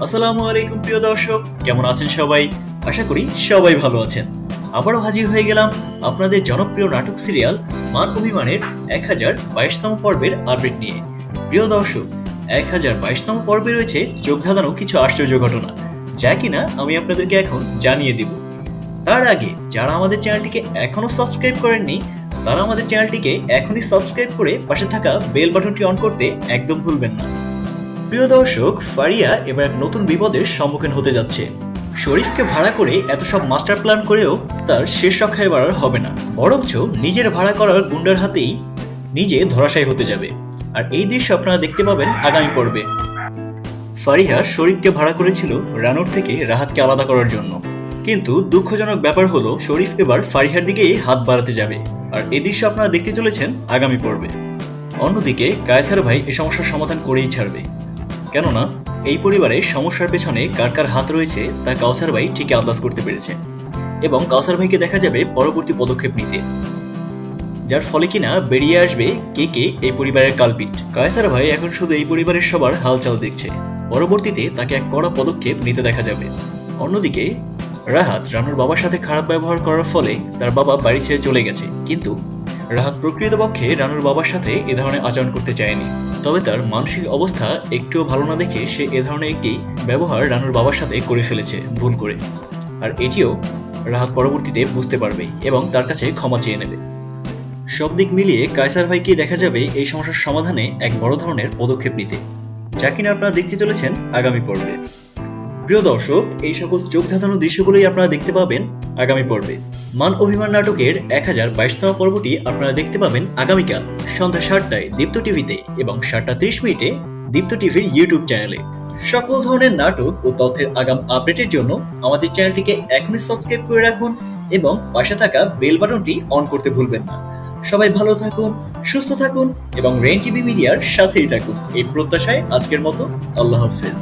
আসসালামু আলাইকুম প্রিয় দর্শক, কেমন আছেন সবাই? আশা করি সবাই ভালো আছেন। আবারও হাজির হয়ে গেলাম আপনাদের জনপ্রিয় নাটক সিরিয়াল মান অভিমানের 1022তম পর্বের আপডেট নিয়ে। প্রিয় দর্শক, 1022তম পর্বে রয়েছে চোখ ধাঁধানো কিছু আশ্চর্য ঘটনা, যা কিনা আমি আপনাদেরকে এখন জানিয়ে দিব। তার আগে যারা আমাদের চ্যানেলটিকে এখনো সাবস্ক্রাইব করেননি, তারা আমাদের চ্যানেলটিকে এখনই সাবস্ক্রাইব করে পাশে থাকা বেল বাটনটি অন করতে একদম ভুলবেন না। প্রিয় দর্শক, ফারিয়া এবার এক নতুন বিপদের সম্মুখীন হতে যাচ্ছে। শরীফকে ভাড়া করে এত সব মাস্টার প্ল্যান করেও তার শেষ রক্ষা এবার আর হবে না, বরঞ্চ নিজের ভাড়া করার গুন্ডার হাতেই নিজে ধরাশায়ী হতে যাবে। আর এই দৃশ্য আপনারা দেখতে পাবেন আগামী পর্বে। ফারিয়া শরীফকে ভাড়া করেছিল রানুর থেকে রাহাতকে আলাদা করার জন্য, কিন্তু দুঃখজনক ব্যাপার হলো শরীফ এবার ফারিহার দিকেই হাত বাড়াতে যাবে। আর এই দৃশ্য আপনারা দেখতে চলেছেন আগামী পর্বে। অন্যদিকে কায়সার ভাই এ সমস্যার সমাধান করেই ছাড়বে, কেননা এই পরিবারের সমস্যার পেছনে কার কার হাত রয়েছে তা কাউসার ভাই ঠিকই আন্দাজ করতে পেরেছে, এবং কাউসার ভাইকে দেখা যাবে পরবর্তী পদক্ষেপ নিতে, যার ফলে কিনা বেরিয়ে আসবে কে কে এই পরিবারের কালপিট। কায়সার ভাই এখন শুধু এই পরিবারের সবার হালচাল দেখছে, পরবর্তীতে তাকে এক কড়া পদক্ষেপ নিতে দেখা যাবে। অন্যদিকে রাহাত রানুর বাবার সাথে খারাপ ব্যবহার করার ফলে তার বাবা বাড়ি ছেড়ে চলে গেছে, কিন্তু রাহাত প্রকৃতপক্ষে রানুর বাবার সাথে এ ধরনের আচরণ করতে চায়নি। তবে তার মানসিক অবস্থা একটুও ভালো না দেখে সে এ ধরনের একটি ব্যবহার রানুর বাবার সাথে করে ফেলেছে ভুল করে। আর এটিও রাহাত পরবর্তীতে বুঝতে পারবে এবং তার কাছে ক্ষমা চেয়ে নেবে। সব দিক মিলিয়ে কায়সার ভাইকে দেখা যাবে এই সমস্যার সমাধানে এক বড় ধরনের পদক্ষেপ নিতে, যা কিনা আপনারা দেখতে চলেছেন আগামী পর্বে। প্রিয় দর্শক, এই সকল চোখ ধাঁধানো দৃশ্যগুলোই আপনারা দেখতে পাবেন আগামী পর্বে। মান অভিমান নাটকের 1022তম পর্বটি আপনারা দেখতে পাবেন আগামীকাল সন্ধ্যা 7টায় দীপ্ত টিভিতে এবং 7:30 দীপ্ত টিভির ইউটিউব চ্যানেলে। সকল ধরনের নাটক ও তথ্যের আগাম আপডেটের জন্য আমাদের চ্যানেলটিকে এখনই সাবস্ক্রাইব করে রাখুন এবং পাশে থাকা বেল বাটনটি অন করতে ভুলবেন না। সবাই ভালো থাকুন, সুস্থ থাকুন এবং রেইন টিভি মিডিয়ার সাথেই থাকুন, এই প্রত্যাশায় আজকের মতো আল্লাহ হাফেজ।